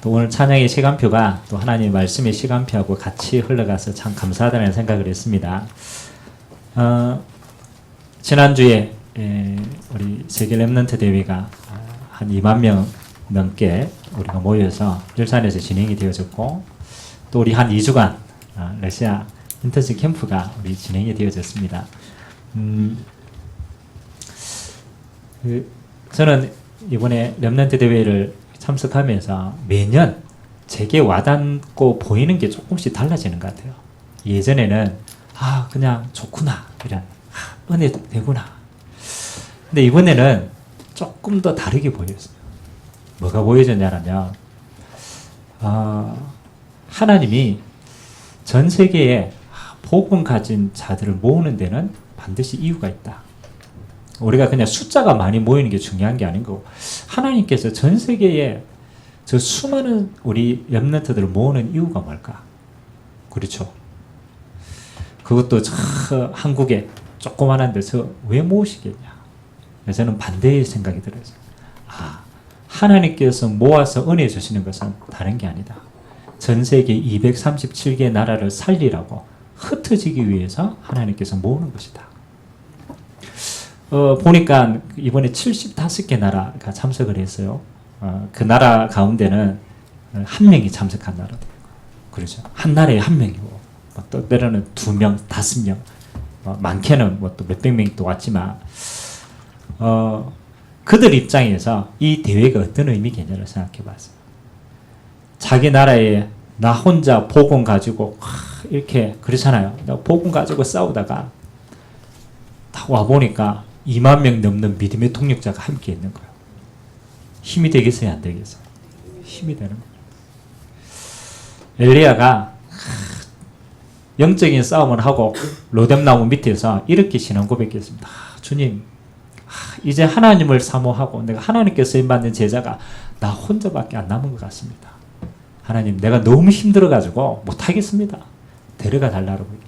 또 오늘 찬양의 시간표가 또 하나님의 말씀의 시간표하고 같이 흘러가서 참 감사하다는 생각을 했습니다. 지난주에 우리 세계 랩런트 대회가 한 2만 명 넘게 우리가 모여서 일산에서 진행이 되어졌고, 또 우리 한 2주간 러시아 인턴십 캠프가 우리 진행이 되어졌습니다. 저는 이번에 랩런트 대회를 참석하면서 매년 제게 와닿고 보이는 게 조금씩 달라지는 것 같아요. 예전에는 그냥 좋구나, 이런 은혜 되구나. 근데 이번에는 조금 더 다르게 보였어요. 뭐가 보여졌냐면 하나님이 전 세계에 복음 가진 자들을 모으는 데는 반드시 이유가 있다. 우리가 그냥 숫자가 많이 모이는 게 중요한 게 아닌 거고, 하나님께서 전 세계에 저 수많은 우리 렘넌트들을 모으는 이유가 뭘까? 그렇죠. 그것도 저 한국에 조그만한 데서 왜 모으시겠냐? 저는 반대의 생각이 들어요. 하나님께서 모아서 은혜 주시는 것은 다른 게 아니다. 전 세계 237개 나라를 살리라고 흩어지기 위해서 하나님께서 모으는 것이다. 보니까 이번에 75개 나라가 참석을 했어요. 그 나라 가운데는 한 명이 참석한 나라도 있고, 그렇죠. 한 나라에 한 명이고, 또 때로는 2명, 5명, 많게는 또 몇백 명이 또 왔지만, 그들 입장에서 이 대회가 어떤 의미겠냐를 생각해 봤어요. 자기 나라에 나 혼자 복음 가지고 이렇게 그렇잖아요. 복음 가지고 싸우다가 다 와보니까 2만 명 넘는 믿음의 통역자가 함께 있는 거예요. 힘이 되겠어요, 안 되겠어요? 힘이 되는 거예요. 엘리야가 영적인 싸움을 하고 로뎀나무 밑에서 이렇게 신앙 고백했습니다. 주님, 이제 하나님을 사모하고 내가 하나님께 쓰임받는 제자가 나 혼자밖에 안 남은 것 같습니다. 하나님, 내가 너무 힘들어가지고 못하겠습니다. 데려가 달라고 얘기했어요.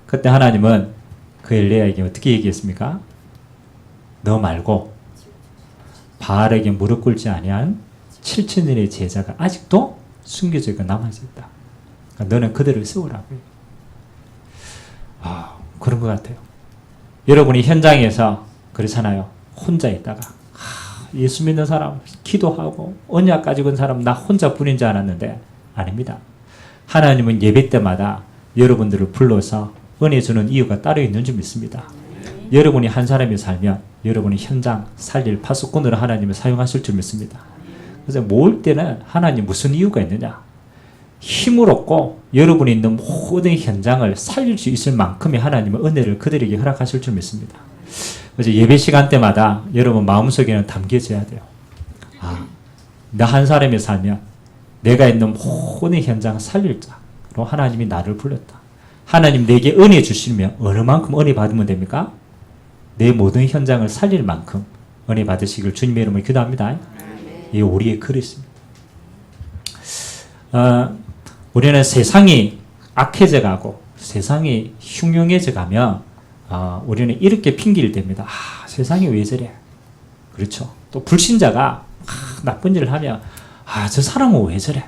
그때 하나님은 그 엘리야에게 어떻게 얘기했습니까? 너 말고 바알에게 무릎 꿇지 아니한 7,000년의 제자가 아직도 숨겨져 있고 남아있다. 그러니까 너는 그들을 세우라고. 그런 것 같아요. 여러분이 현장에서 그렇잖아요. 혼자 있다가 예수 믿는 사람, 기도하고 언약 가지고 있는 사람 나 혼자뿐인 줄 알았는데 아닙니다. 하나님은 예배 때마다 여러분들을 불러서 은혜 주는 이유가 따로 있는 줄 믿습니다. 여러분이 한 사람이 살면 여러분이 현장 살릴 파수꾼으로 하나님을 사용하실 줄 믿습니다. 그래서 모을 때는 하나님 무슨 이유가 있느냐? 힘을 얻고 여러분이 있는 모든 현장을 살릴 수 있을 만큼의 하나님의 은혜를 그들에게 허락하실 줄 믿습니다. 그래서 예배 시간 때마다 여러분 마음속에는 담겨져야 돼요. 나 한 사람이 살면 내가 있는 모든 현장을 살릴 자로 하나님이 나를 불렀다. 하나님 내게 은혜 주시면 어느 만큼 은혜 받으면 됩니까? 내 모든 현장을 살릴 만큼 은혜 받으시길 주님의 이름으로 기도합니다. 이게 우리의 그릇입니다. 우리는 세상이 악해져가고 세상이 흉흉해져가면 우리는 이렇게 핑계를 댑니다. 세상이 왜 저래? 그렇죠. 또 불신자가 나쁜 일을 하면 저 사람은 왜 저래?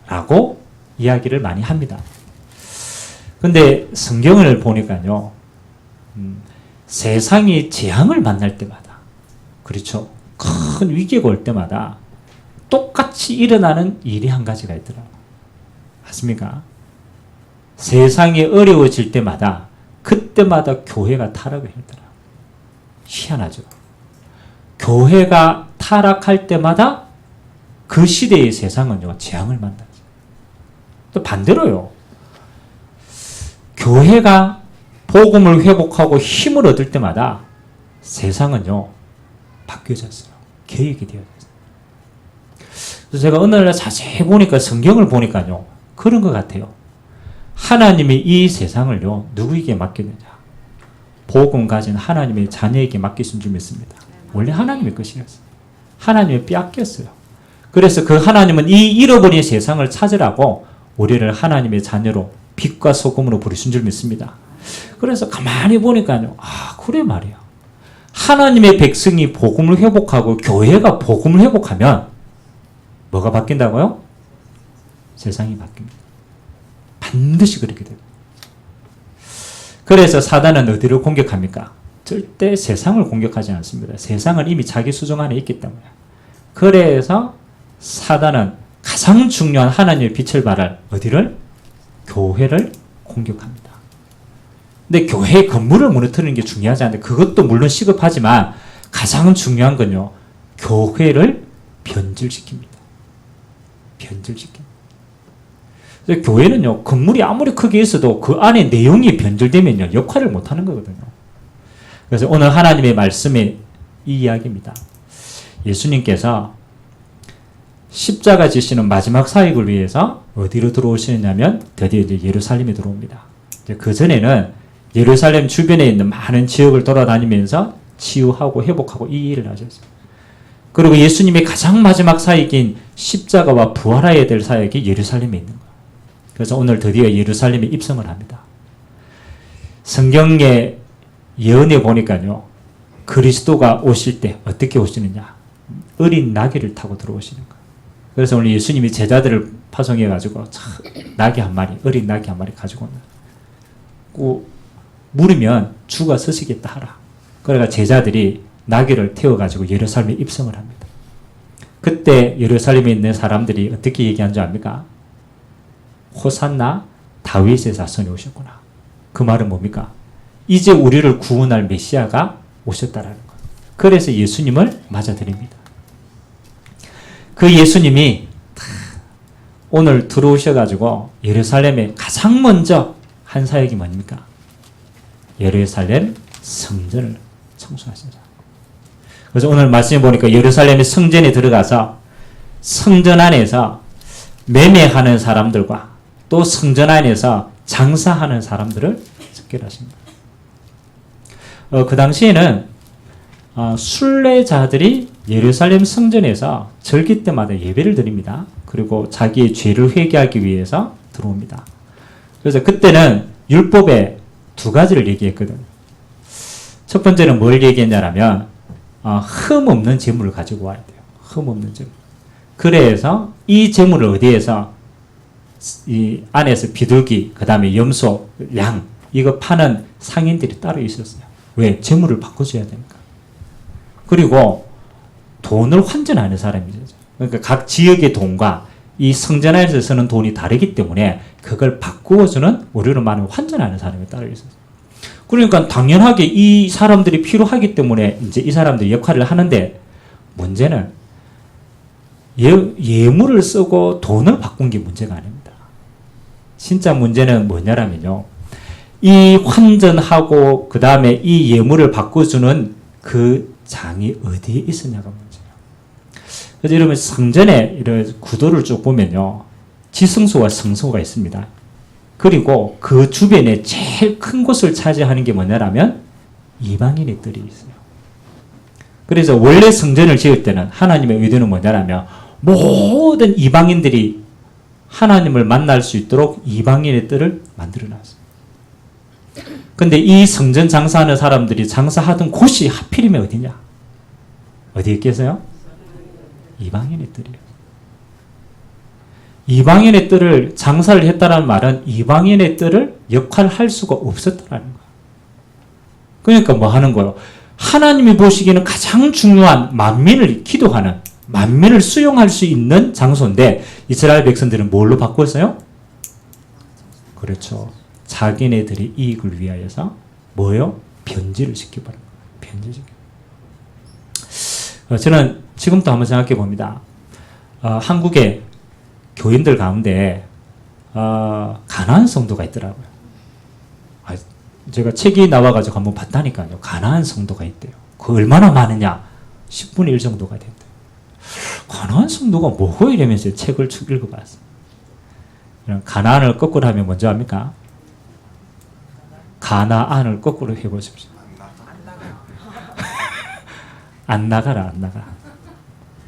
라고 이야기를 많이 합니다. 근데 성경을 보니까요, 세상이 재앙을 만날 때마다, 그렇죠. 큰 위기가 올 때마다 똑같이 일어나는 일이 한 가지가 있더라고요. 맞습니까? 세상이 어려워질 때마다 그때마다 교회가 타락을 했더라고요. 희한하죠. 교회가 타락할 때마다 그 시대의 세상은요, 재앙을 만나죠. 또 반대로요. 교회가 복음을 회복하고 힘을 얻을 때마다 세상은요, 바뀌어졌어요. 계획이 되어졌어요. 그래서 제가 어느 날 자세히 보니까 성경을 보니까요, 그런 것 같아요. 하나님이 이 세상을요, 누구에게 맡겼느냐? 복음 가진 하나님의 자녀에게 맡기신 줄 믿습니다. 원래 하나님의 것이었어요. 하나님이 빼앗겼어요. 그래서 그 하나님은 이 잃어버린 세상을 찾으라고 우리를 하나님의 자녀로 빛과 소금으로 부르신 줄 믿습니다. 그래서 가만히 보니까요, 그래 말이야. 하나님의 백성이 복음을 회복하고 교회가 복음을 회복하면 뭐가 바뀐다고요? 세상이 바뀝니다. 반드시 그렇게 됩니다. 그래서 사단은 어디를 공격합니까? 절대 세상을 공격하지 않습니다. 세상은 이미 자기 수종 안에 있기 때문에. 그래서 사단은 가장 중요한 하나님의 빛을 발할 어디를? 교회를 공격합니다. 근데 교회의 건물을 무너뜨리는 게 중요하지 않은데 그것도 물론 시급하지만 가장 중요한 건요. 교회를 변질시킵니다. 변질시킵니다. 교회는요. 건물이 아무리 크게 있어도 그 안에 내용이 변질되면요. 역할을 못하는 거거든요. 그래서 오늘 하나님의 말씀의 이 이야기입니다. 예수님께서 십자가 지시는 마지막 사역을 위해서 어디로 들어오시느냐면 드디어 이제 예루살렘에 들어옵니다. 그 전에는 예루살렘 주변에 있는 많은 지역을 돌아다니면서 치유하고 회복하고 이 일을 하셨어요. 그리고 예수님의 가장 마지막 사역인 십자가와 부활해야 될 사역이 예루살렘에 있는 거예요. 그래서 오늘 드디어 예루살렘에 입성을 합니다. 성경의 예언에 보니까요. 그리스도가 오실 때 어떻게 오시느냐. 어린 나귀를 타고 들어오시는 거예요. 그래서 오늘 예수님이 제자들을 파송해가지고 나귀 한 마리, 어린 나귀 한 마리 가지고 온다. 물으면 주가 서시겠다 하라. 그러니까 제자들이 나귀를 태워가지고 예루살렘에 입성을 합니다. 그때 예루살렘에 있는 사람들이 어떻게 얘기한 줄 압니까? 호산나 다윗의 자손이 오셨구나. 그 말은 뭡니까? 이제 우리를 구원할 메시아가 오셨다라는 거예요. 그래서 예수님을 맞아들입니다. 그 예수님이 오늘 들어오셔가지고 예루살렘에 가장 먼저 한 사역이 뭡니까? 예루살렘 성전을 청소하신다. 그래서 오늘 말씀해 보니까 예루살렘의 성전에 들어가서 성전 안에서 매매하는 사람들과 또 성전 안에서 장사하는 사람들을 척결하십니다. 그 당시에는 순례자들이 예루살렘 성전에서 절기 때마다 예배를 드립니다. 그리고 자기의 죄를 회개하기 위해서 들어옵니다. 그래서 그때는 율법에 두 가지를 얘기했거든요. 첫 번째는 뭘 얘기했냐면 흠 없는 재물을 가지고 와야 돼요. 흠 없는 재물. 그래서 이 재물을 어디에서 이 안에서 비둘기, 그 다음에 염소, 양 이거 파는 상인들이 따로 있었어요. 왜? 재물을 바꿔줘야 되니까. 그리고 돈을 환전하는 사람이죠. 그러니까 각 지역의 돈과 이 성전 안에서 쓰는 돈이 다르기 때문에 그걸 바꾸어주는 우리로 말하면 환전하는 사람이 따로 있었어요. 그러니까 당연하게 이 사람들이 필요하기 때문에 이제 이 사람들이 역할을 하는데 문제는 예물을 쓰고 돈을 바꾼 게 문제가 아닙니다. 진짜 문제는 뭐냐라면요. 이 환전하고 그 다음에 이 예물을 바꿔주는 그 장이 어디에 있었냐가 문제예요. 그래서 이러면 성전에 이런 구도를 쭉 보면요. 지성소와 성소가 있습니다. 그리고 그 주변에 제일 큰 곳을 차지하는 게 뭐냐라면 이방인의 뜰이 있어요. 그래서 원래 성전을 지을 때는 하나님의 의도는 뭐냐라면 모든 이방인들이 하나님을 만날 수 있도록 이방인의 뜰을 만들어 놨어요. 근데 이 성전 장사하는 사람들이 장사하던 곳이 하필이면 어디냐? 어디에 있겠어요? 이방인의 뜰이에요. 이방인의 뜰을 장사를 했다는 말은 이방인의 뜰을 역할할 수가 없었다는 거예요. 그러니까 뭐 하는 거예요? 하나님이 보시기에는 가장 중요한 만민을 기도하는, 만민을 수용할 수 있는 장소인데 이스라엘 백성들은 뭘로 바꿨어요? 그렇죠. 자기네들의 이익을 위하여서 뭐요? 변질을 시켜버린 거예요. 변질시켜. 저는 지금도 한번 생각해 봅니다. 한국의 교인들 가운데 가나안 성도가 있더라고요. 제가 책이 나와가지고 한번 봤다니까요. 가나안 성도가 있대요. 그 얼마나 많으냐? 10분의 1 정도가 된대요. 가나안 성도가 뭐고 이러면서 책을 쭉 읽어봤어요. 가나안을 거꾸로 하면 먼저 합니까? 가나안을 거꾸로 해보십시오. 안 나가라, 안 나가.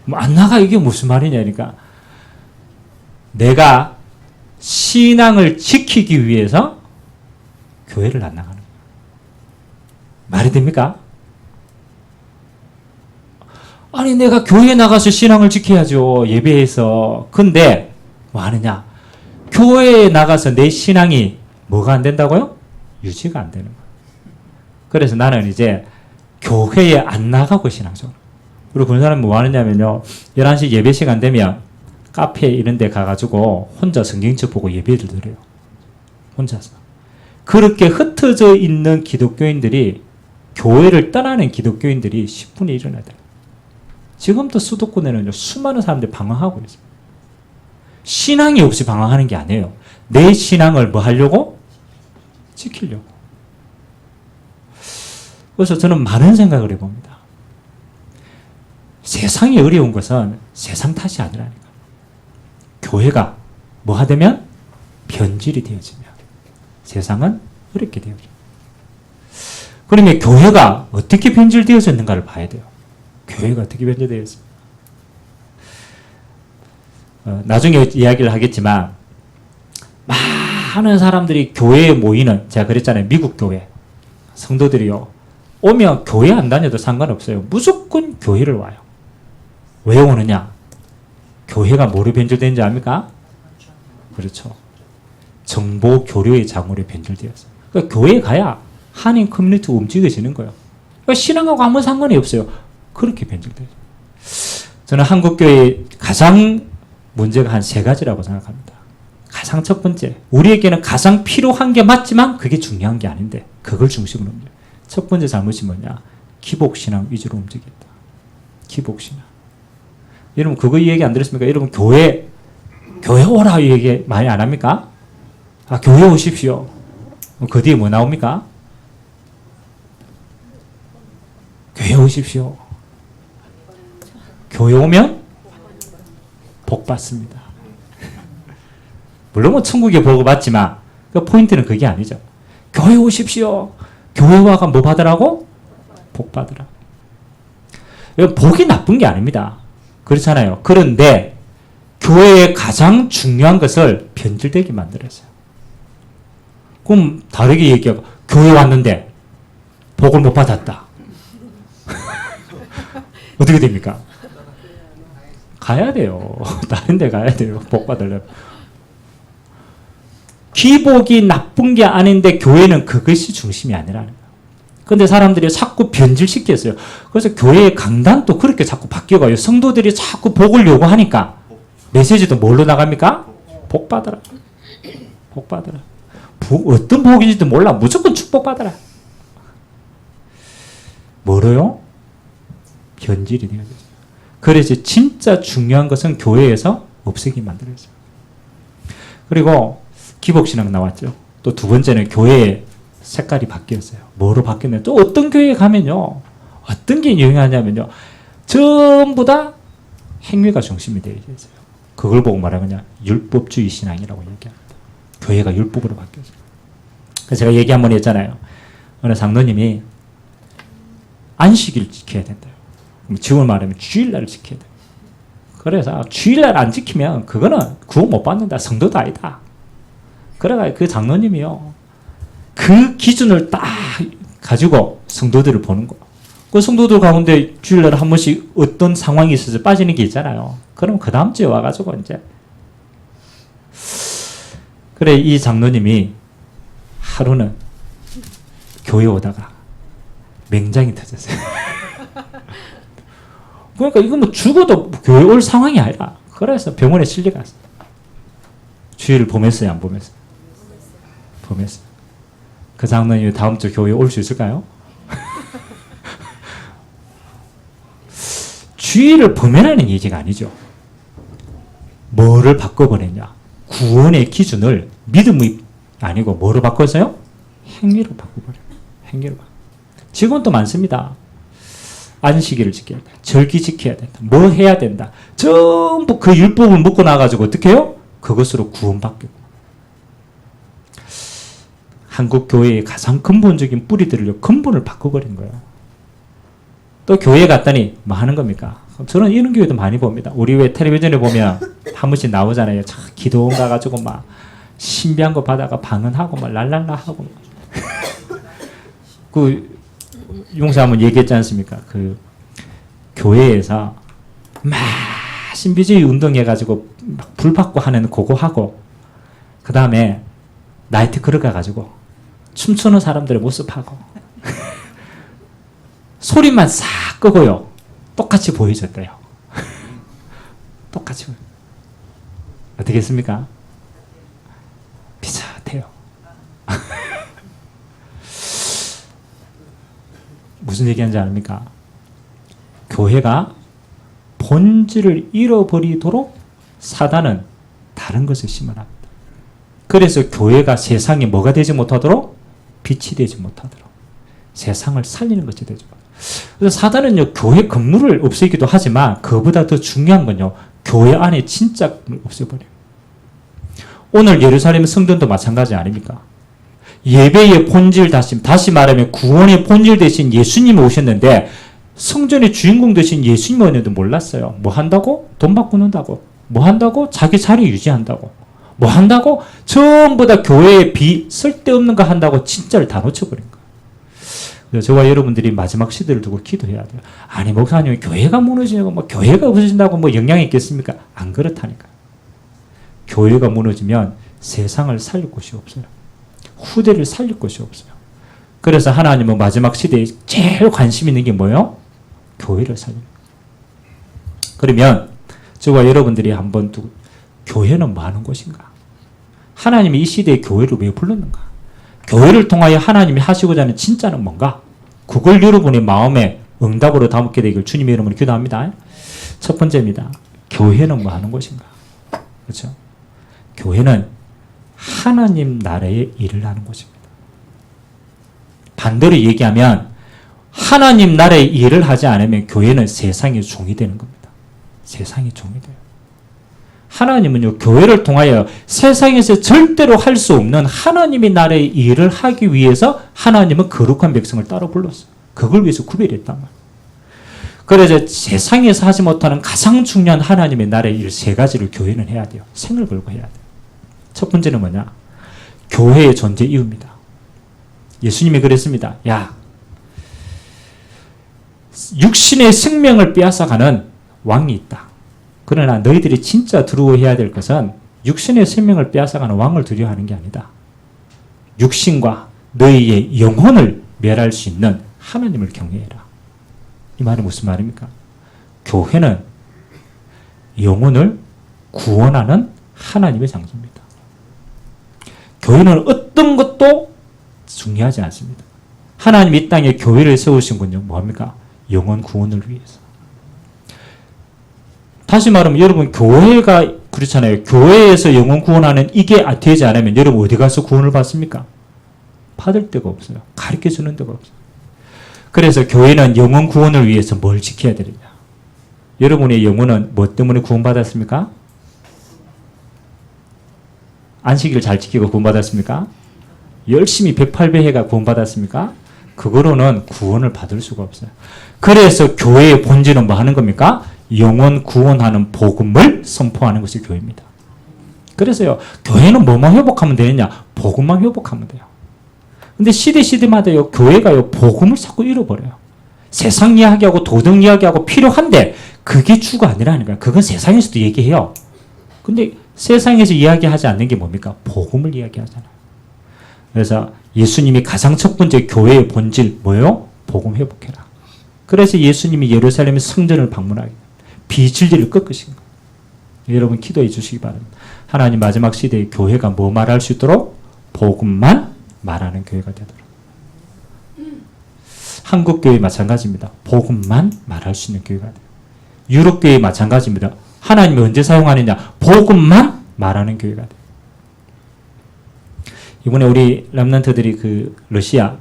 뭐 안 나가 이게 무슨 말이냐니까. 내가 신앙을 지키기 위해서 교회를 안 나가는 거예요. 말이 됩니까? 아니 내가 교회에 나가서 신앙을 지켜야죠. 예배에서. 근데 뭐 하느냐? 교회에 나가서 내 신앙이 뭐가 안 된다고요? 유지가 안 되는 거예요. 그래서 나는 이제 교회에 안 나가고 신앙적으로. 그리고 그런 사람은 뭐 하느냐면요. 11시 예배 시간 되면 카페 이런 데 가가지고 혼자 성경책 보고 예배를 드려요. 혼자서. 그렇게 흩어져 있는 기독교인들이 교회를 떠나는 기독교인들이 10분의 1은 돼요. 지금도 수도권에는 수많은 사람들이 방황하고 있어요. 신앙이 없이 방황하는 게 아니에요. 내 신앙을 뭐 하려고? 지키려고. 그래서 저는 많은 생각을 해봅니다. 세상이 어려운 것은 세상 탓이 아니라니까. 교회가 뭐 하되면 변질이 되어지면 세상은 어렵게 되어져요. 그러면 교회가 어떻게 변질되어졌는가를 봐야 돼요. 교회가 어떻게 변질되었습니까? 나중에 이야기를 하겠지만 많은 사람들이 교회에 모이는, 제가 그랬잖아요. 미국 교회 성도들이요, 오면 교회 안 다녀도 상관없어요. 무조건 교회를 와요. 왜 오느냐? 교회가 뭐로 변질되는지 압니까? 그렇죠. 정보 교류의 장으로 변질되었어요. 그러니까 교회에 가야 한인 커뮤니티가 움직여지는 거예요. 그러니까 신앙하고 아무 상관이 없어요. 그렇게 변질돼요. 저는 한국 교회의 가장 문제가 한 3가지라고 생각합니다. 가장 첫 번째, 우리에게는 가장 필요한 게 맞지만 그게 중요한 게 아닌데 그걸 중심으로 움직여요. 첫 번째 잘못이 뭐냐? 기복신앙 위주로 움직였다. 기복신앙. 여러분 그거 얘기 안 들었습니까? 여러분 교회 오라 얘기 많이 안 합니까? 아, 교회 오십시오. 그 뒤에 뭐 나옵니까? 교회 오십시오. 교회 오면 복 받습니다. 물론 뭐 천국에 복을 받지만 그 포인트는 그게 아니죠. 교회 오십시오. 교회 와가 뭐 받으라고? 복 받으라. 복이 나쁜 게 아닙니다. 그렇잖아요. 그런데 교회의 가장 중요한 것을 변질되게 만들었어요. 그럼 다르게 얘기하고 교회 왔는데 복을 못 받았다. 어떻게 됩니까? 가야 돼요. 다른 데 가야 돼요. 복 받으려면. 기복이 나쁜 게 아닌데 교회는 그것이 중심이 아니라는 거예요. 근데 사람들이 자꾸 변질시켰어요. 그래서 교회의 강단도 그렇게 자꾸 바뀌어가요. 성도들이 자꾸 복을 요구하니까 메시지도 뭘로 나갑니까? 복 받아라. 복 받아라. 어떤 복인지도 몰라. 무조건 축복받아라. 뭐로요? 변질이 되어졌어요. 그래서 진짜 중요한 것은 교회에서 없애기 만들어졌어요. 그리고 기복신앙 나왔죠. 또 두 번째는 교회의 색깔이 바뀌었어요. 뭐로 바뀌었냐면 또 어떤 교회에 가면요, 어떤 게 유행하냐면요, 전부 다 행위가 중심이 되어 있어요. 그걸 보고 말하면 율법주의 신앙이라고 얘기합니다. 교회가 율법으로 바뀌었어요. 그래서 제가 얘기 한번 했잖아요. 어느 장로님이 안식일을 지켜야 된다. 지금을 말하면 주일날을 지켜야 돼. 그래서 주일날 안 지키면 그거는 구원 못 받는다. 성도도 아니다. 그래가 그 장로님이요, 그 기준을 딱 가지고 성도들을 보는 거예요. 그 성도들 가운데 주일날 한 번씩 어떤 상황이 있어서 빠지는 게 있잖아요. 그럼 그 다음 주에 와가지고 이제, 그래 이 장로님이 하루는 교회 오다가 맹장이 터졌어요. 그러니까 이거 뭐 죽어도 교회 올 상황이 아니라, 그래서 병원에 실려갔어요. 주일을 보냈어요, 안 보냈어요? 보냈어요. 그 장로님이 다음 주 교회에 올 수 있을까요? 주일을 범해라는 얘기가 아니죠. 뭐를 바꿔버렸냐? 구원의 기준을 믿음이 아니고 뭐로 바꿨어요? 행위로 바꿔버려요. 행위로 바꿔. 지금은 또 많습니다. 안식일을 지켜야 된다. 절기 지켜야 된다. 뭐 해야 된다. 전부 그 율법을 묶고 나가지고 어떻게 해요? 그것으로 구원받고. 한국 교회의 가장 근본적인 뿌리들을 근본을 바꿔버린 거예요. 또 교회 갔더니 뭐 하는 겁니까? 저는 이런 교회도 많이 봅니다. 우리 왜 텔레비전에 보면 한 번씩 나오잖아요. 기도원 가가지고 막 신비한 거 받아가 방언하고 막 랄랄라 하고 그 용사 한번 얘기했지 않습니까? 그 교회에서 막 신비주의 운동해가지고 막 불 받고 하는 그거 하고 그 다음에 나이트 클럽 가가지고 춤추는 사람들의 모습하고 소리만 싹 끄고요. 똑같이 보여줬대요. 똑같이. 어떻겠습니까? 비슷해요. 무슨 얘기하는지 아닙니까? 교회가 본질을 잃어버리도록 사단은 다른 것을 심어납니다. 그래서 교회가 세상에 뭐가 되지 못하도록? 빛이 되지 못하도록 세상을 살리는 것이 되죠. 그래서 사단은요, 교회 건물을 없애기도 하지만 그보다 더 중요한 건요, 교회 안에 진짜 없애버려요. 오늘 예루살렘 성전도 마찬가지 아닙니까? 예배의 본질 다시 말하면 구원의 본질 대신 예수님이 오셨는데 성전의 주인공 대신 예수님이 오는데도 몰랐어요. 뭐 한다고? 돈 받고 논다고. 뭐 한다고? 자기 자리 유지한다고. 뭐 한다고? 전부 다 교회에 쓸데없는 거 한다고 진짜를 다 놓쳐버린 거예요. 그래서 저와 여러분들이 마지막 시대를 두고 기도해야 돼요. 아니 목사님 교회가 무너지고 뭐 교회가 없어진다고 뭐 영향이 있겠습니까? 안 그렇다니까. 교회가 무너지면 세상을 살릴 곳이 없어요. 후대를 살릴 곳이 없어요. 그래서 하나님은 마지막 시대에 제일 관심 있는 게 뭐예요? 교회를 살리는 거예요. 그러면 저와 여러분들이 한번 교회는 뭐 하는 곳인가? 하나님이 이 시대에 교회를 왜 불렀는가? 교회를 통하여 하나님이 하시고자 하는 진짜는 뭔가? 그걸 여러분의 마음에 응답으로 담게 되길 주님의 이름으로 기도합니다. 첫 번째입니다. 교회는 뭐 하는 곳인가? 그렇죠? 교회는 하나님 나라의 일을 하는 곳입니다. 반대로 얘기하면 하나님 나라의 일을 하지 않으면 교회는 세상의 종이 되는 겁니다. 세상의 종이 돼요. 하나님은요, 교회를 통하여 세상에서 절대로 할 수 없는 하나님의 나라의 일을 하기 위해서 하나님은 거룩한 백성을 따로 불렀어요. 그걸 위해서 구별했단 말이에요. 그래서 세상에서 하지 못하는 가장 중요한 하나님의 나라의 일 세 가지를 교회는 해야 돼요. 생을 걸고 해야 돼요. 첫 번째는 뭐냐? 교회의 존재 이유입니다. 예수님이 그랬습니다. 야, 육신의 생명을 빼앗아가는 왕이 있다. 그러나 너희들이 진짜 두려워해야 될 것은 육신의 생명을 빼앗아가는 왕을 두려워하는 게 아니다. 육신과 너희의 영혼을 멸할 수 있는 하나님을 경외해라. 이 말은 무슨 말입니까? 교회는 영혼을 구원하는 하나님의 장소입니다. 교회는 어떤 것도 중요하지 않습니다. 하나님이 이 땅에 교회를 세우신 건요, 뭐합니까? 영혼 구원을 위해서. 다시 말하면 여러분 교회가 그렇잖아요. 교회에서 영혼 구원하는 이게 되지 않으면 여러분 어디 가서 구원을 받습니까? 받을 데가 없어요. 가르쳐 주는 데가 없어요. 그래서 교회는 영혼 구원을 위해서 뭘 지켜야 되느냐? 여러분의 영혼은 뭐 때문에 구원받았습니까? 안식일을 잘 지키고 구원받았습니까? 열심히 108배 해가 구원받았습니까? 그거로는 구원을 받을 수가 없어요. 그래서 교회의 본질은 뭐 하는 겁니까? 영혼 구원하는 복음을 선포하는 것이 교회입니다. 그래서요, 교회는 뭐만 회복하면 되느냐? 복음만 회복하면 돼요. 근데 시대마다요, 교회가요, 복음을 자꾸 잃어버려요. 세상 이야기하고 도덕 이야기하고 필요한데, 그게 주가 아니라는 거예요. 그건 세상에서도 얘기해요. 근데 세상에서 이야기하지 않는 게 뭡니까? 복음을 이야기하잖아요. 그래서 예수님이 가장 첫 번째 교회의 본질 뭐예요? 복음 회복해라. 그래서 예수님이 예루살렘의 성전을 방문하게 비진리를 꺾으신 거예요. 여러분 기도해 주시기 바랍니다. 하나님 마지막 시대에 교회가 뭐 말할 수 있도록? 복음만 말하는 교회가 되도록. 한국교회 마찬가지입니다. 복음만 말할 수 있는 교회가 돼요. 유럽교회 마찬가지입니다. 하나님이 언제 사용하느냐? 복음만 말하는 교회가 돼요. 이번에 우리 렘넌트들이 그 러시아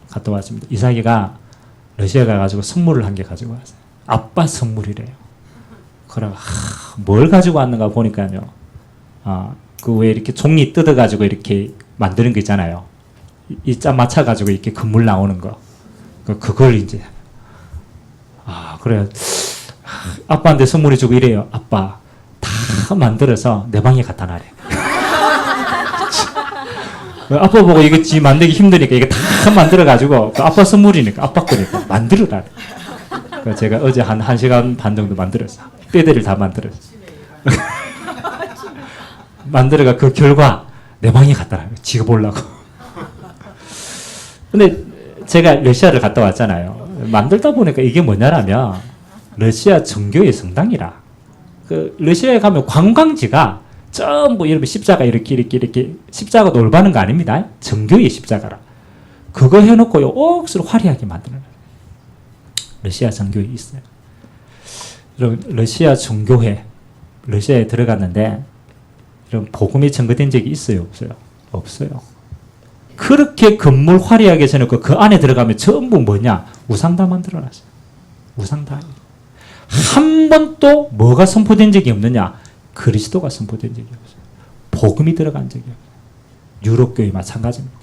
갔다 왔습니다. 이삭이가 러시아 가가지고 선물을 한 개 가지고 왔어요. 아빠 선물이래요. 그럼 뭘 가지고 왔는가 보니까요. 그 왜 이렇게 종이 뜯어가지고 이렇게 만드는 거 있잖아요. 이 짜 맞춰가지고 이렇게 건물 나오는 거. 그걸 이제 그래. 아빠한테 선물해 주고 이래요. 아빠 다 만들어서 내 방에 갖다 놔래. 아빠 보고 이거 만들기 힘드니까 이거 다 만들어가지고 아빠 선물이니까 아빠 거니까 만들어라. 제가 어제 한 1시간 반 정도 만들었어요. 뼈대를 다 만들었어요. 만들어가 그 결과 내 방에 갖다 놔요. 지가 보려고. 근데 제가 러시아를 갔다 왔잖아요. 만들다 보니까 이게 뭐냐라면 러시아 정교의 성당이라. 그 러시아에 가면 관광지가 전부 이렇게 십자가 이렇게 십자가도 올바른 거 아닙니다. 정교의 십자가라. 그거 해놓고요 억수로 화려하게 만드는 거예요. 러시아 정교회 있어요. 러시아 정교회 러시아에 들어갔는데 이런 복음이 증거된 적이 있어요, 없어요? 없어요. 그렇게 건물 화려하게 해놓고 그 안에 들어가면 전부 뭐냐? 우상 다 만들어놨어요. 우상 다. 한 번도 뭐가 선포된 적이 없느냐? 그리스도가 선포된 적이 없어요. 복음이 들어간 적이 없어요. 유럽교회 마찬가지입니다.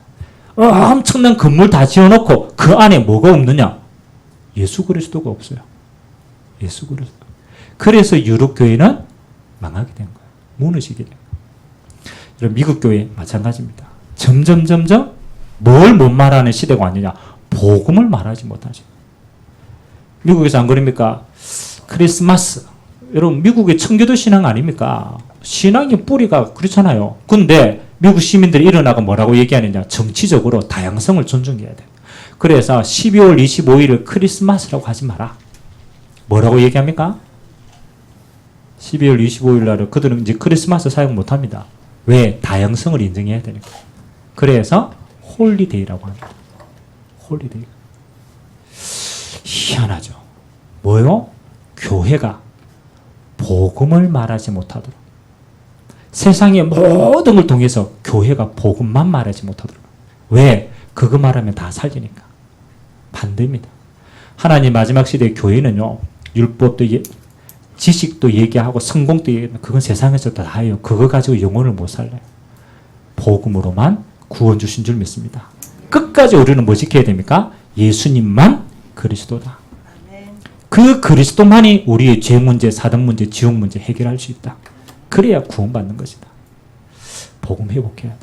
엄청난 건물 다 지어놓고 그 안에 뭐가 없느냐? 예수 그리스도가 없어요. 예수 그리스도. 그래서 유럽교회는 망하게 된 거예요. 무너지게 된 거예요. 이런 미국 교회 마찬가지입니다. 점점 뭘 못 말하는 시대가 왔느냐? 복음을 말하지 못하죠. 미국에서 안 그럽니까? 크리스마스. 여러분 미국의 청교도 신앙 아닙니까? 신앙의 뿌리가 그렇잖아요. 근데 미국 시민들이 일어나고 뭐라고 얘기하느냐? 정치적으로 다양성을 존중해야 돼요. 그래서 12월 25일을 크리스마스라고 하지 마라. 뭐라고 얘기합니까? 12월 25일 날은 그들은 이제 크리스마스 사용 못 합니다. 왜? 다양성을 인정해야 되니까. 그래서 홀리데이라고 합니다. 홀리데이. 희한하죠. 뭐요? 교회가 복음을 말하지 못하도록. 세상의 모든 걸 통해서 교회가 복음만 말하지 못하도록. 왜? 그거 말하면 다 살리니까. 반대입니다. 하나님 마지막 시대의 교회는요. 율법도 지식도 얘기하고 성공도 얘기하고 그건 세상에서 다 해요. 그거 가지고 영혼을 못 살려요. 복음으로만 구원 주신 줄 믿습니다. 끝까지 우리는 뭐 지켜야 됩니까? 예수님만 그리스도다. 그 그리스도만이 우리의 죄 문제, 사등 문제, 지옥 문제 해결할 수 있다. 그래야 구원받는 것이다. 복음 회복해야 돼.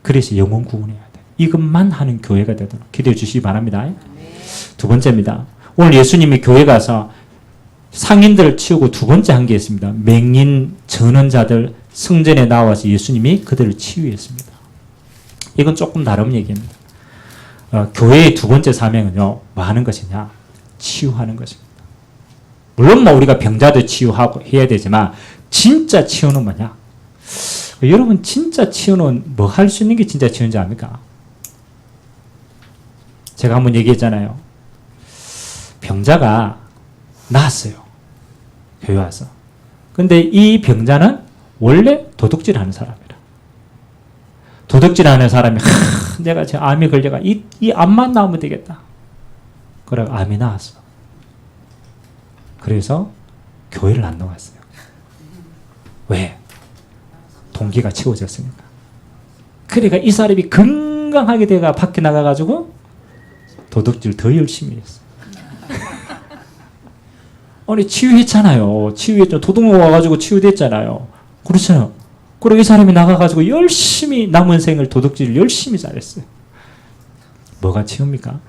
그래서 영혼 구원해야 돼. 이것만 하는 교회가 되도록 기대해 주시기 바랍니다. 두 번째입니다. 오늘 예수님이 교회 가서 상인들을 치우고 두 번째 한 게 있습니다. 맹인, 전원자들 성전에 나와서 예수님이 그들을 치유했습니다. 이건 조금 다른 얘기입니다. 교회의 두 번째 사명은요. 뭐 하는 것이냐? 치유하는 것입니다. 물론 뭐 우리가 병자도 치유하고 해야 되지만 진짜 치유는 뭐냐? 여러분 진짜 치유는 뭐 할 수 있는 게 진짜 치유인지 압니까? 제가 한번 얘기했잖아요. 병자가 나았어요. 교회 와서. 근데 이 병자는 원래 도둑질하는 사람이라. 도둑질하는 사람이 내가 제 암이 걸려가 이 암만 나오면 되겠다. 그래 암이 나왔어. 그래서 교회를 안 나왔어요. 왜? 동기가 채워졌으니까. 그러니까 이 사람이 건강하게 돼가 밖에 나가가지고 도둑질 더 열심히 했어. 아니 치유했잖아요. 치유했죠. 도둑 와가지고 치유됐잖아요. 그렇잖아요. 그리고 이 사람이 나가가지고 열심히 남은 생을 도둑질을 열심히 잘했어요. 뭐가 치유입니까?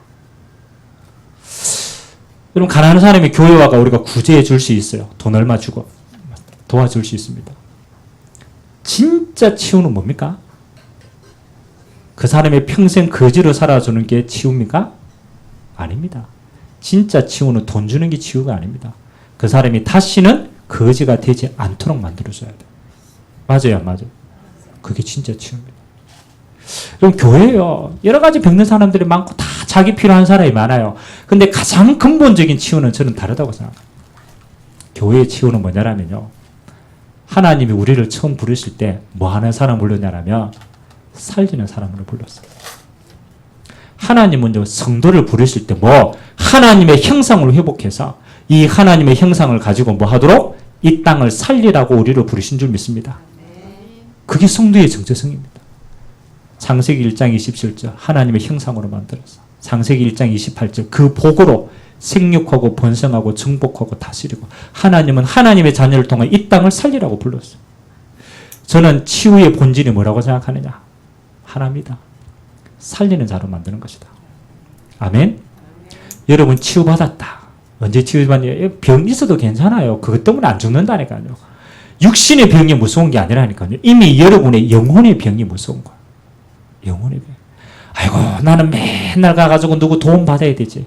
여러분 가난한 사람이 교회 와가 우리가 구제해 줄 수 있어요. 돈 얼마 주고 도와줄 수 있습니다. 진짜 치유는 뭡니까? 그 사람의 평생 거지로 살아주는 게 치유입니까? 아닙니다. 진짜 치유는 돈 주는 게 치유가 아닙니다. 그 사람이 다시는 거지가 되지 않도록 만들어줘야 돼요. 맞아요, 안 맞아요? 그게 진짜 치유입니다. 그럼 교회요. 여러 가지 병든 사람들이 많고 다 자기 필요한 사람이 많아요. 근데 가장 근본적인 치유는 저는 다르다고 생각합니다. 교회의 치유는 뭐냐라면요. 하나님이 우리를 처음 부르실 때 뭐 하는 사람을 불렀냐라면 살리는 사람으로 불렀어요. 하나님은 성도를 부르실 때 뭐 하나님의 형상을 회복해서 이 하나님의 형상을 가지고 뭐 하도록 이 땅을 살리라고 우리를 부르신 줄 믿습니다. 그게 성도의 정체성입니다. 창세기 1장 27절 하나님의 형상으로 만들어서 창세기 1장 28절 그 복으로 생육하고 번성하고 정복하고 다스리고 하나님은 하나님의 자녀를 통해 이 땅을 살리라고 불렀어요. 저는 치유의 본질이 뭐라고 생각하느냐? 하나입니다. 살리는 자로 만드는 것이다. 아멘? 여러분 치유받았다. 언제 치유받냐? 병 있어도 괜찮아요. 그것 때문에 안 죽는다니까요. 육신의 병이 무서운 게 아니라니까요. 이미 여러분의 영혼의 병이 무서운 거예요. 영혼의 병. 아이고, 나는 맨날 가가지고 누구 도움 받아야 되지.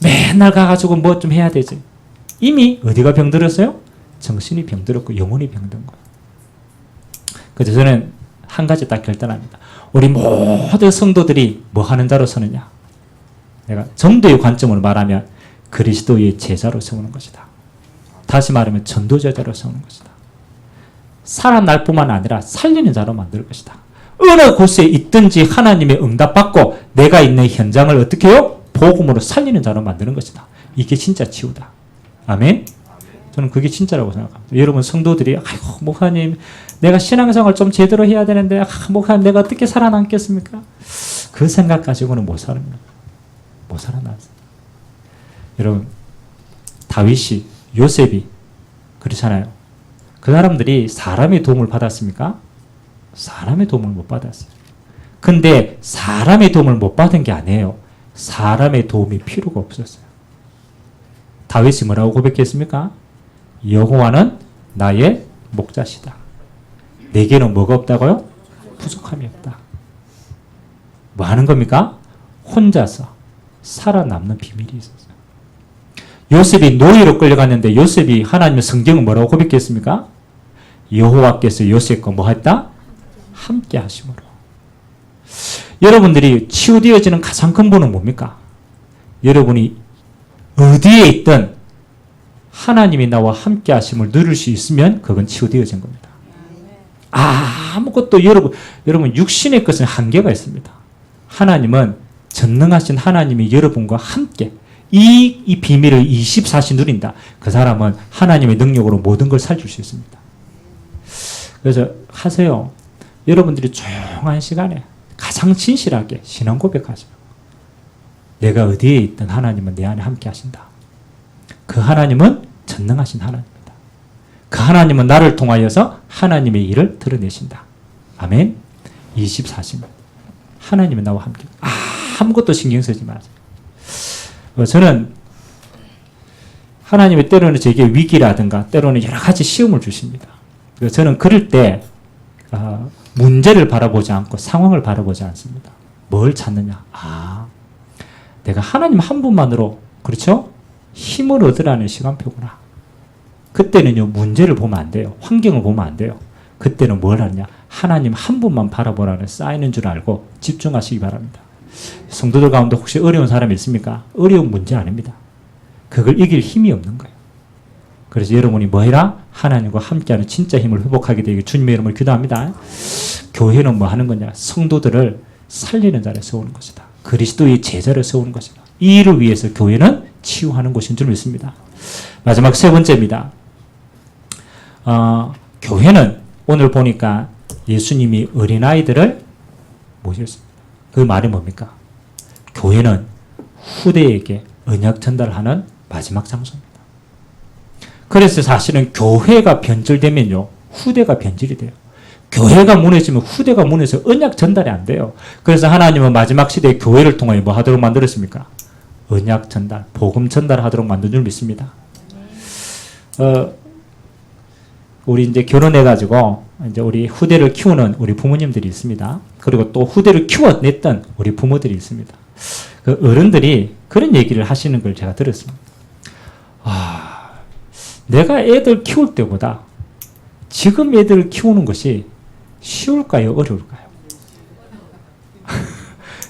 맨날 가가지고 뭐 좀 해야 되지. 이미 어디가 병들었어요? 정신이 병들었고 영혼이 병든 거예요. 그래서 저는 한 가지 딱 결단합니다. 우리 모든 성도들이 뭐 하는 자로 서느냐? 내가 정도의 관점으로 말하면 그리스도의 제자로 세우는 것이다. 다시 말하면 전도제자로 세우는 것이다. 살아날 뿐만 아니라 살리는 자로 만들 것이다. 어느 곳에 있든지 하나님의 응답받고 내가 있는 현장을 어떻게 해요? 복음으로 살리는 자로 만드는 것이다. 이게 진짜 치유다. 아멘? 저는 그게 진짜라고 생각합니다. 여러분 성도들이 아이고 목사님 내가 신앙생활 좀 제대로 해야 되는데 목사님 내가 어떻게 살아남겠습니까? 그 생각 가지고는 못 살아납니다. 못 살아나서. 여러분 다윗이 요셉이 그렇잖아요. 그 사람들이 사람의 도움을 받았습니까? 사람의 도움을 못 받았어요. 근데 사람의 도움을 못 받은 게 아니에요. 사람의 도움이 필요가 없었어요. 다윗이 뭐라고 고백했습니까? 여호와는 나의 목자시다. 내게는 뭐가 없다고요? 부족함이 없다. 뭐 하는 겁니까? 혼자서 살아남는 비밀이 있었어요. 요셉이 노예로 끌려갔는데 요셉이 하나님의 성경은 뭐라고 고백했습니까? 여호와께서 요셉과 뭐 했다? 함께 하심으로. 여러분들이 치유되어지는 가장 근본은 뭡니까? 여러분이 어디에 있든 하나님이 나와 함께 하심을 누릴 수 있으면 그건 치유되어진 겁니다. 아무것도 여러분 육신의 것은 한계가 있습니다. 하나님은 전능하신 하나님이 여러분과 함께 이 비밀을 24시 누린다. 그 사람은 하나님의 능력으로 모든 걸 살릴 수 있습니다. 그래서 하세요. 여러분들이 조용한 시간에 가장 진실하게 신앙 고백하세요. 내가 어디에 있든 하나님은 내 안에 함께 하신다. 그 하나님은 전능하신 하나님입니다. 그 하나님은 나를 통하여서 하나님의 일을 드러내신다. 아멘. 24시입니다. 하나님은 나와 함께. 아무것도 신경 쓰지 마세요. 저는 하나님이 때로는 제게 위기라든가 때로는 여러 가지 시험을 주십니다. 저는 그럴 때 문제를 바라보지 않고 상황을 바라보지 않습니다. 뭘 찾느냐? 내가 하나님 한 분만으로 그렇죠? 힘을 얻으라는 시간표구나. 그때는요 문제를 보면 안 돼요. 환경을 보면 안 돼요. 그때는 뭘 하느냐? 하나님 한 분만 바라보라는 쌓이는 줄 알고 집중하시기 바랍니다. 성도들 가운데 혹시 어려운 사람이 있습니까? 어려운 문제 아닙니다. 그걸 이길 힘이 없는 거예요. 그래서 여러분이 뭐 해라? 하나님과 함께하는 진짜 힘을 회복하게 되길 주님의 이름으로 기도합니다. 교회는 뭐 하는 거냐? 성도들을 살리는 자를 세우는 것이다. 그리스도의 제자를 세우는 것이다. 이 일을 위해서 교회는 치유하는 곳인 줄 믿습니다. 마지막 세 번째입니다. 교회는 오늘 보니까 예수님이 어린아이들을 모셨습니다. 그 말이 뭡니까? 교회는 후대에게 언약 전달하는 마지막 장소입니다. 그래서 사실은 교회가 변질되면요 후대가 변질이 돼요. 교회가 무너지면 후대가 무너져서 언약 전달이 안 돼요. 그래서 하나님은 마지막 시대에 교회를 통하여 뭐 하도록 만들었습니까? 언약 전달, 복음 전달하도록 만든 줄 믿습니다. 우리 이제 결혼해가지고 이제 우리 후대를 키우는 우리 부모님들이 있습니다. 그리고 또 후대를 키워냈던 우리 부모들이 있습니다. 그 어른들이 그런 얘기를 하시는 걸 제가 들었습니다. 내가 애들 키울 때보다 지금 애들을 키우는 것이 쉬울까요? 어려울까요?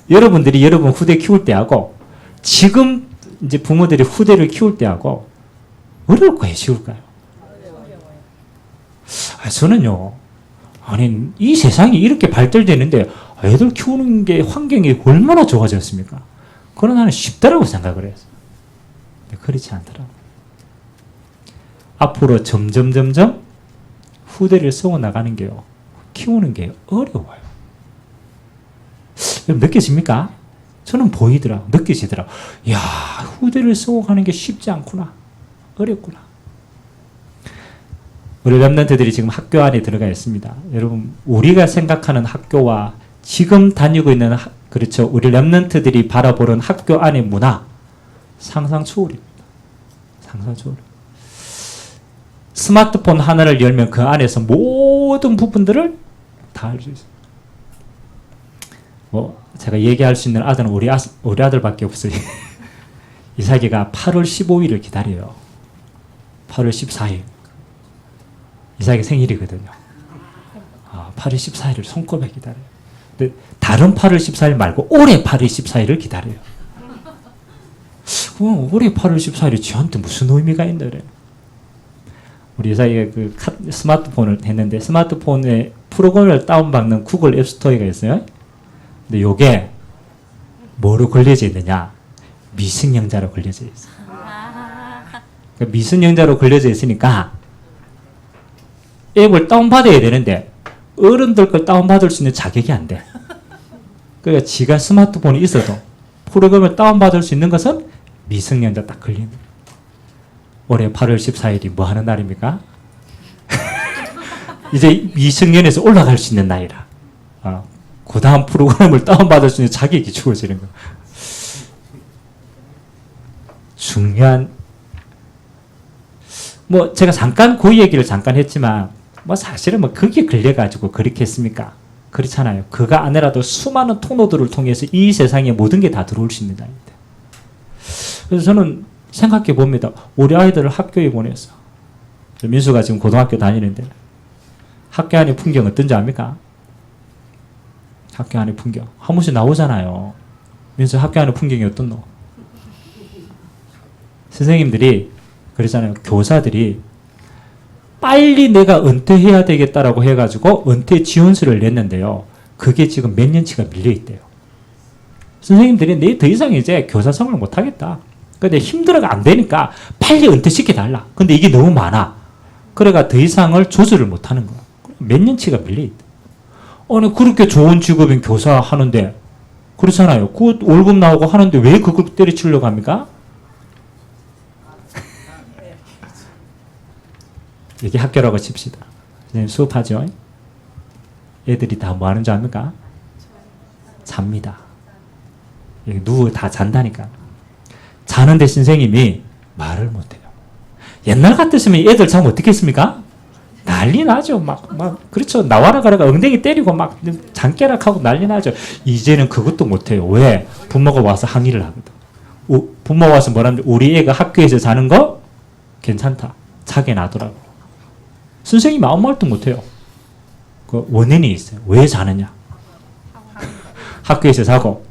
여러분들이 여러분 후대 키울 때하고 지금 이제 부모들이 후대를 키울 때하고 어려울까요? 쉬울까요? 저는요, 이 세상이 이렇게 발달되는데 애들 키우는 게 환경이 얼마나 좋아졌습니까? 그러나 나는 쉽다라고 생각을 했어요. 그렇지 않더라고요. 앞으로 점점 후대를 세워나가는 게요, 키우는 게 어려워요. 느껴집니까? 저는 느껴지더라고요. 야, 후대를 세워가는 게 쉽지 않구나. 어렵구나. 우리 렘넌트들이 지금 학교 안에 들어가 있습니다. 여러분, 우리가 생각하는 학교와 지금 다니고 있는 그렇죠. 우리 렘넌트들이 바라보는 학교 안의 문화, 상상 초월입니다. 상상적으로. 스마트폰 하나를 열면 그 안에서 모든 부분들을 다 알 수 있어요. 뭐 제가 얘기할 수 있는 아들은 우리 아들밖에 없어요. 이삭이가 8월 15일을 기다려요. 8월 14일. 이삭이 생일이거든요. 8월 14일을 손꼽아 기다려요. 근데 다른 8월 14일 말고 올해 8월 14일을 기다려요. 올해 8월 14일이 저한테 무슨 의미가 있나 그래요. 우리 이삭이가 그 스마트폰을 했는데 스마트폰에 프로그램을 다운받는 구글 앱스토어가 있어요. 근데 요게 뭐로 걸려져 있느냐? 미성년자로 걸려져 있어요. 그러니까 미성년자로 걸려져 있으니까 앱을 다운받아야 되는데 어른들 걸 다운받을 수 있는 자격이 안 돼. 그러니까 지가 스마트폰이 있어도 프로그램을 다운받을 수 있는 것은 미성년자 딱 걸리는 거예요. 올해 8월 14일이 뭐 하는 날입니까? 이제 미성년에서 올라갈 수 있는 나이라. 그 다음 프로그램을 다운받을 수 있는 자격이 주어지는 거예요. 중요한, 뭐, 제가 잠깐 그 얘기를 잠깐 했지만, 뭐, 사실은 뭐, 그게 걸려가지고 그렇게 했습니까? 그렇잖아요. 그가 아니라도 수많은 통로들을 통해서 이 세상에 모든 게 다 들어올 수 있는 날입니다. 그래서 저는 생각해 봅니다. 우리 아이들을 학교에 보냈어. 민수가 지금 고등학교 다니는데, 학교 안의 풍경 어떤지 압니까? 학교 안의 풍경. 한 번씩 나오잖아요. 민수 학교 안의 풍경이 어떻노? 선생님들이 그러잖아요. 교사들이 빨리 내가 은퇴해야 되겠다라고 해가지고 은퇴 지원서를 냈는데요. 그게 지금 몇 년치가 밀려있대요. 선생님들이 내 더 이상 이제 교사 생활을 못하겠다. 근데 힘들어가 안 되니까 빨리 은퇴시켜달라. 근데 이게 너무 많아. 그래가 더 이상을 조절을 못하는 거야. 몇 년치가 밀려있대. 아니 그렇게 좋은 직업인 교사 하는데 그렇잖아요. 그 월급 나오고 하는데 왜 그걸 때려치려고 합니까? 이게 학교라고 칩시다. 선생님 수업하죠? 애들이 다 뭐 하는 줄 압니까? 잡니다. 여기 누워 다 잔다니까. 자는데 선생님이 말을 못해요. 옛날 같았으면 애들 자면 어떻게 했습니까? 난리 나죠. 그렇죠. 나와라 가라가 엉덩이 때리고 막 잠깨락하고 난리 나죠. 이제는 그것도 못해요. 왜? 부모가 와서 항의를 하거든. 부모가 와서 뭐라는데 우리 애가 학교에서 자는 거 괜찮다. 자게 놔두라고. 선생님이 아무 말도 못해요. 그 원인이 있어요. 왜 자느냐? 학교에서 자고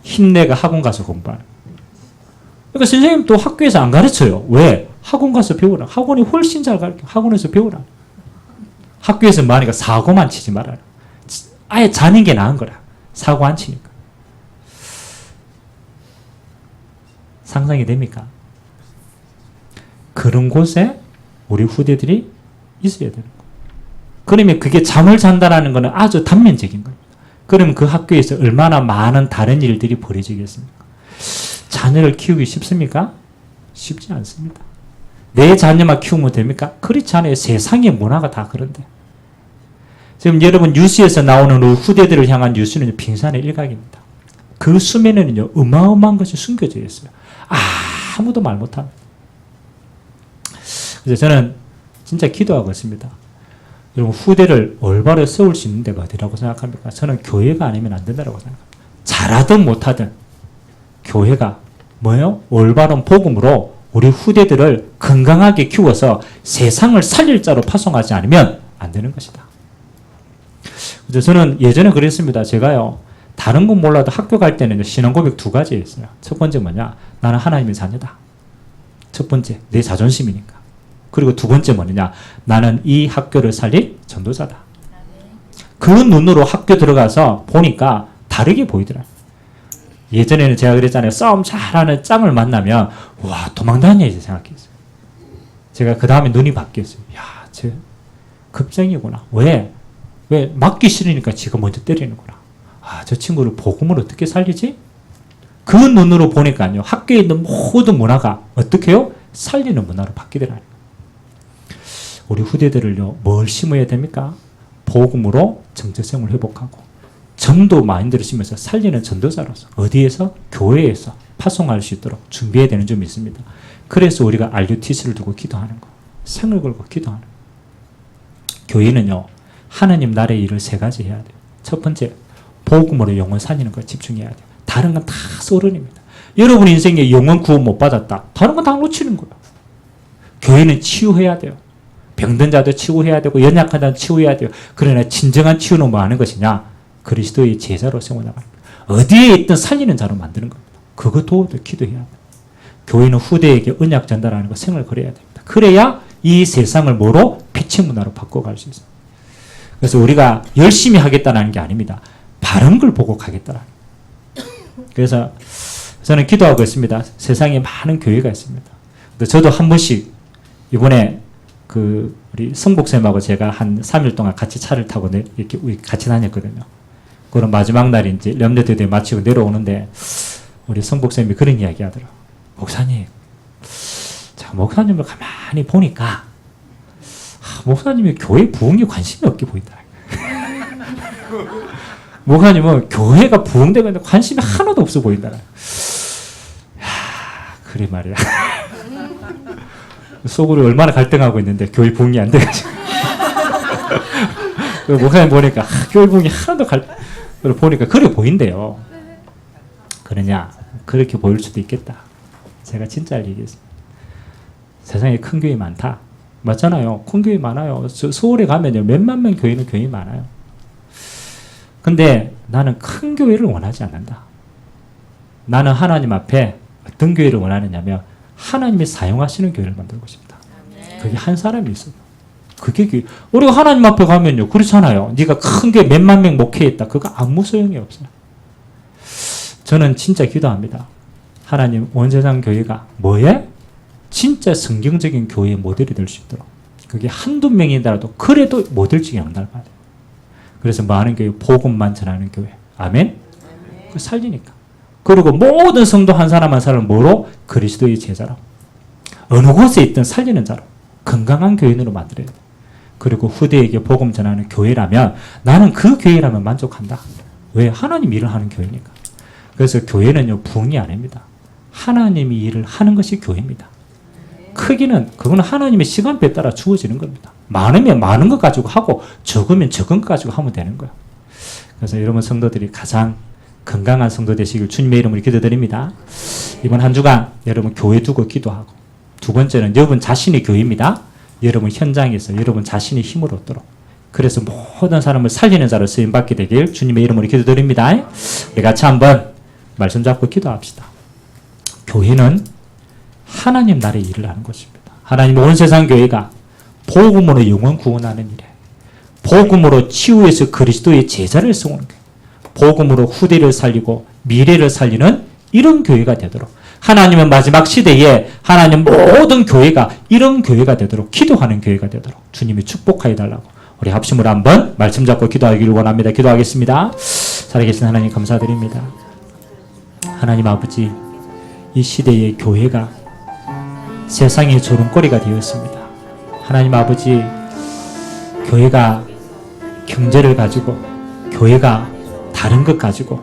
힘내가 학원 가서 공부하는. 그러니까 선생님 또 학교에서 안 가르쳐요. 왜? 학원 가서 배우라. 학원이 훨씬 잘 가르쳐. 학원에서 배우라. 학교에서 뭐하니까 사고만 치지 말아라. 아예 자는 게 나은 거라. 사고 안 치니까. 상상이 됩니까? 그런 곳에 우리 후대들이 있어야 되는 거예요. 그러면 그게 잠을 잔다라는 것은 아주 단면적인 겁니다. 그러면 그 학교에서 얼마나 많은 다른 일들이 벌어지겠습니까? 자녀를 키우기 쉽습니까? 쉽지 않습니다. 내 자녀만 키우면 됩니까? 그렇지 않아요. 세상의 문화가 다 그런데. 지금 여러분 뉴스에서 나오는 우리 후대들을 향한 뉴스는 빙산의 일각입니다. 그 수면에는요, 어마어마한 것이 숨겨져 있어요. 아무도 말 못합니다. 그래서 저는 진짜 기도하고 있습니다. 여러분 후대를 올바로 세울 수 있는 데가 어디라고 생각합니까? 저는 교회가 아니면 안 된다고 생각합니다. 잘하든 못하든 교회가 뭐예요? 올바른 복음으로 우리 후대들을 건강하게 키워서 세상을 살릴 자로 파송하지 않으면 안 되는 것이다. 그래서 저는 예전에 그랬습니다. 제가요, 다른 건 몰라도 학교 갈 때는 신앙 고백 두 가지 있어요. 첫 번째 뭐냐? 나는 하나님의 자녀다. 첫 번째, 내 자존심이니까. 그리고 두 번째 뭐냐? 나는 이 학교를 살릴 전도자다. 그 눈으로 학교 들어가서 보니까 다르게 보이더라고요. 예전에는 제가 그랬잖아요. 싸움 잘하는 짱을 만나면 와 도망다녀야지 생각했어요. 제가 그 다음에 눈이 바뀌었어요. 야, 쟤 급쟁이구나. 왜 맞기 싫으니까 지가 먼저 때리는구나. 저 친구를 복음을 어떻게 살리지? 그 눈으로 보니까요. 학교에 있는 모든 문화가 어떻게 해요? 살리는 문화로 바뀌더라고요. 우리 후대들을요. 뭘 심어야 됩니까? 복음으로 정체성을 회복하고 전도 마인드를 심어서 살리는 전도자로서 어디에서? 교회에서 파송할 수 있도록 준비해야 되는 점이 있습니다. 그래서 우리가 RUTC를 두고 기도하는 거, 생을 걸고 기도하는 거. 교회는요, 하나님 나라의 일을 세 가지 해야 돼요. 첫 번째, 복음으로 영혼 살리는 거 집중해야 돼요. 다른 건 다 소론입니다. 여러분 인생에 영혼 구원 못 받았다. 다른 건 다 놓치는 거예요. 교회는 치유해야 돼요. 병든 자도 치유해야 되고 연약한 자도 치유해야 돼요. 그러나 진정한 치유는 뭐 하는 것이냐? 그리스도의 제자로 세워나가는 거예요. 어디에 있든 살리는 자로 만드는 겁니다. 그거 도우도 기도해야 돼요. 교회는 후대에게 언약 전달하는 거 생을 걸어야 됩니다. 그래야 이 세상을 뭐로? 빛의 문화로 바꿔갈 수 있어요. 그래서 우리가 열심히 하겠다는 게 아닙니다. 바른 걸 보고 가겠다라는 거예요. 그래서 저는 기도하고 있습니다. 세상에 많은 교회가 있습니다. 근데 저도 한 번씩 이번에 우리 성복쌤하고 제가 한 3일 동안 같이 차를 타고 이렇게 같이 다녔거든요. 그럼 마지막 날이 이제 렘넌트대 마치고 내려오는데 우리 성복쌤이 그런 이야기 하더라고요. 목사님, 자, 목사님을 가만히 보니까 목사님이 교회 부흥에 관심이 없게 보인다. 목사님은 교회가 부흥되고 있는데 관심이 하나도 없어 보인다. 그래 말이야. 속으로 얼마나 갈등하고 있는데 교회 부흥이 안 돼가지고. 목사님 보니까 교회 부흥이 하나도 보니까 그래 보인대요. 그러냐? 그렇게 보일 수도 있겠다. 제가 진짜 얘기했습니다. 세상에 큰 교회 많다. 맞잖아요. 큰 교회 많아요. 서울에 가면요. 몇만 명 교회는 교회 많아요. 근데 나는 큰 교회를 원하지 않는다. 나는 하나님 앞에 어떤 교회를 원하느냐면 하나님이 사용하시는 교회를 만들고 싶다. 그게 한 사람이 있어요. 그게 교회. 우리가 하나님 앞에 가면요. 그렇잖아요. 네가 큰 교회 몇만 명 목회했다. 그거 아무 소용이 없어요. 저는 진짜 기도합니다. 하나님 온 세상 교회가 뭐에? 진짜 성경적인 교회의 모델이 될 수 있도록. 그게 한두 명이더라도 그래도 모델적인 영달을 받아요. 그래서 뭐 하는 교회? 복음만 전하는 교회. 아멘? 그 살리니까. 그리고 모든 성도 한 사람 한 사람을 뭐로? 그리스도의 제자로. 어느 곳에 있든 살리는 자로. 건강한 교인으로 만들어야 돼. 그리고 후대에게 복음 전하는 교회라면 나는 그 교회라면 만족한다. 왜? 하나님 일을 하는 교회니까. 그래서 교회는요, 부흥이 아닙니다. 하나님이 일을 하는 것이 교회입니다. 크기는 그거는 하나님의 시간표에 따라 주어지는 겁니다. 많으면 많은 것 가지고 하고 적으면 적은 것 가지고 하면 되는 거예요. 그래서 여러분 성도들이 가장 건강한 성도 되시길 주님의 이름으로 기도드립니다. 이번 한 주간 여러분 교회 두고 기도하고, 두 번째는 여러분 자신이 교회입니다. 여러분 현장에서 여러분 자신의 힘을 얻도록, 그래서 모든 사람을 살리는 자로 쓰임받게 되길 주님의 이름으로 기도드립니다. 우리 같이 한번 말씀 잡고 기도합시다. 교회는 하나님 나라의 일을 하는 것입니다. 하나님 온 세상 교회가 복음으로 영혼 구원하는 일에, 복음으로 치유해서 그리스도의 제자를 세우는 교회, 복음으로 후대를 살리고 미래를 살리는 이런 교회가 되도록, 하나님은 마지막 시대에 하나님 모든 교회가 이런 교회가 되도록, 기도하는 교회가 되도록 주님이 축복하여 달라고 우리 합심으로 한번 말씀 잡고 기도하기를 원합니다. 기도하겠습니다. 살아계신 하나님 감사드립니다. 하나님 아버지, 이 시대의 교회가 세상의 조롱거리가 되었습니다. 하나님 아버지, 교회가 경제를 가지고, 교회가 다른 것 가지고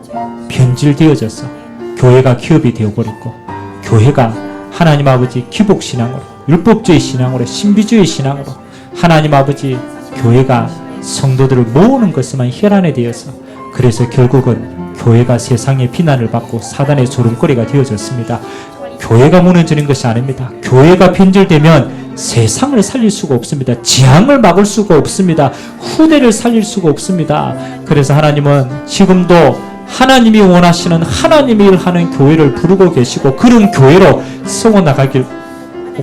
변질되어져서 교회가 기업이 되어버렸고, 교회가 하나님 아버지 기복신앙으로, 율법주의 신앙으로, 신비주의 신앙으로 하나님 아버지 교회가 성도들을 모으는 것에만 혈안에 되어서, 그래서 결국은 교회가 세상의 비난을 받고 사단의 조롱거리가 되어졌습니다. 교회가 무너지는 것이 아닙니다. 교회가 변질되면 세상을 살릴 수가 없습니다. 지향을 막을 수가 없습니다. 후대를 살릴 수가 없습니다. 그래서 하나님은 지금도 하나님이 원하시는 하나님의 일을 하는 교회를 부르고 계시고, 그런 교회로 세워나가길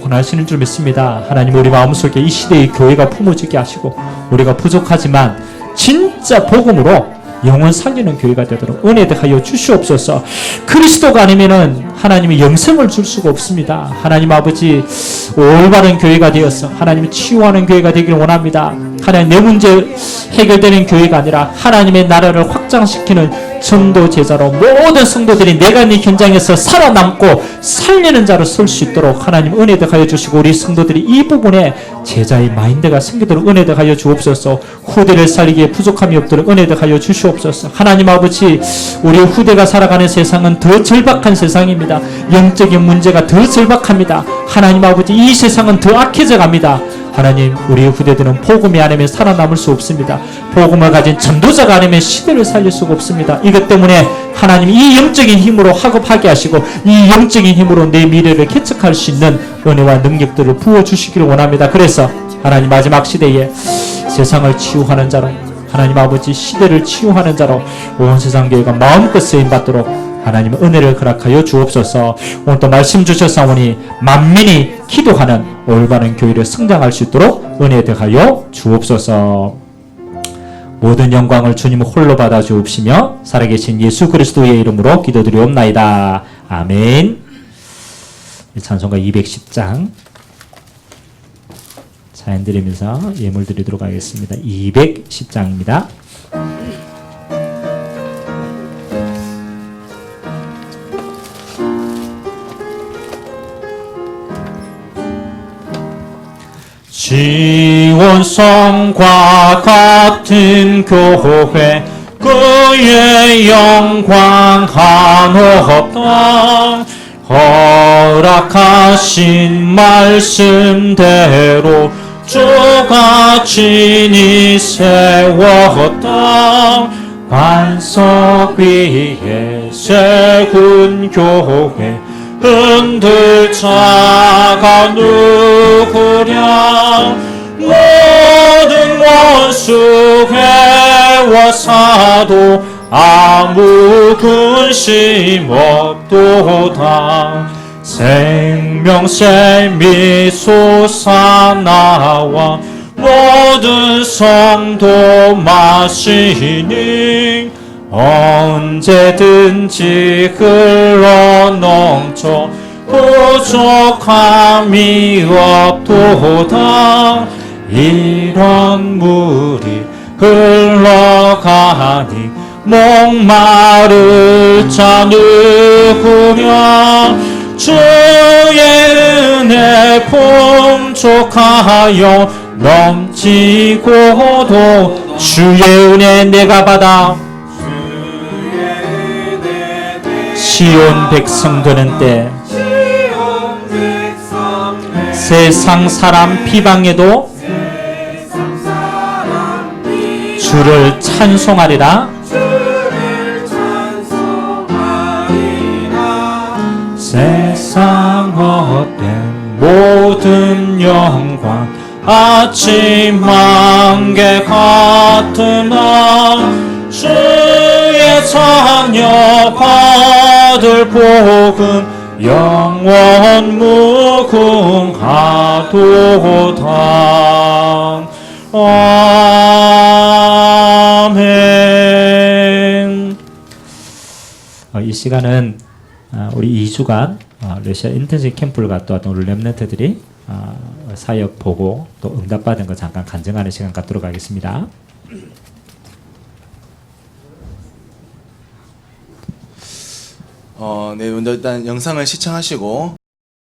원하시는 줄 믿습니다. 하나님, 우리 마음속에 이 시대의 교회가 품어지게 하시고, 우리가 부족하지만 진짜 복음으로 영혼 살리는 교회가 되도록 은혜하여 주시옵소서. 그리스도가 아니면은 하나님이 영생을 줄 수가 없습니다. 하나님 아버지, 올바른 교회가 되어서 하나님이 치유하는 교회가 되길 원합니다. 하나님 내 문제 해결되는 교회가 아니라 하나님의 나라를 확장시키는 전도 제자로 모든 성도들이 내가 있는 현장에서 살아남고 살리는 자로 설 수 있도록 하나님 은혜도 하여 주시고, 우리 성도들이 이 부분에 제자의 마인드가 생기도록 은혜도 하여 주옵소서. 후대를 살리기에 부족함이 없도록 은혜도 하여 주시옵소서. 하나님 아버지, 우리 후대가 살아가는 세상은 더 절박한 세상입니다. 영적인 문제가 더 절박합니다. 하나님 아버지, 이 세상은 더 악해져 갑니다. 하나님, 우리 후대들은 복음이 아니면 살아남을 수 없습니다. 복음을 가진 전도자가 아니면 시대를 살릴 수가 없습니다. 이것 때문에 하나님 이 영적인 힘으로 학업하게 하시고 이 영적인 힘으로 내 미래를 개척할 수 있는 은혜와 능력들을 부어주시기를 원합니다. 그래서 하나님 마지막 시대에 세상을 치유하는 자로, 하나님 아버지 시대를 치유하는 자로 온 세상 교회가 마음껏 쓰임받도록 하나님 은혜를 허락하여 주옵소서. 오늘 또 말씀 주셨사오니 만민이 기도하는 올바른 교회를 성장할 수 있도록 은혜 더하여 주옵소서. 모든 영광을 주님 홀로 받아 주옵시며 살아계신 예수 그리스도의 이름으로 기도드리옵나이다. 아멘. 찬송가 210장 찬양 드리면서 예물 드리도록 하겠습니다. 210장입니다. 지원성과 같은 교회, 그의 영광 한없다. 허락하신 말씀대로 주가 친히 세웠다. 반석 위에 세운 교회, 흔들 자가 누구랴. 모든 원수 해와사도 아무 근심 없도다. 생명샘이 솟아나와 모든 성도 마시니 언제든지 흘러넘쳐 부족함이 없도다. 이런 물이 흘러가니 목마를 자 누구랴. 주의 은혜 풍족하여 넘치고도 주의 은혜 내가 받아 시온 백성 되는 때 세상 사람 비방에도 주를 찬송하리라. 세상 헛된 모든 영광 아침 안개 같으나 주의 자녀 받을 복은 영원 무궁하도다. 아멘. 이 시간은 우리 2주간 러시아 인텐시브 캠프를 갔다 왔던 우리 렘넌트들이 사역 보고 또 응답받은 거 잠깐 간증하는 시간 갖도록 하겠습니다. 네, 먼저 일단 영상을 시청하시고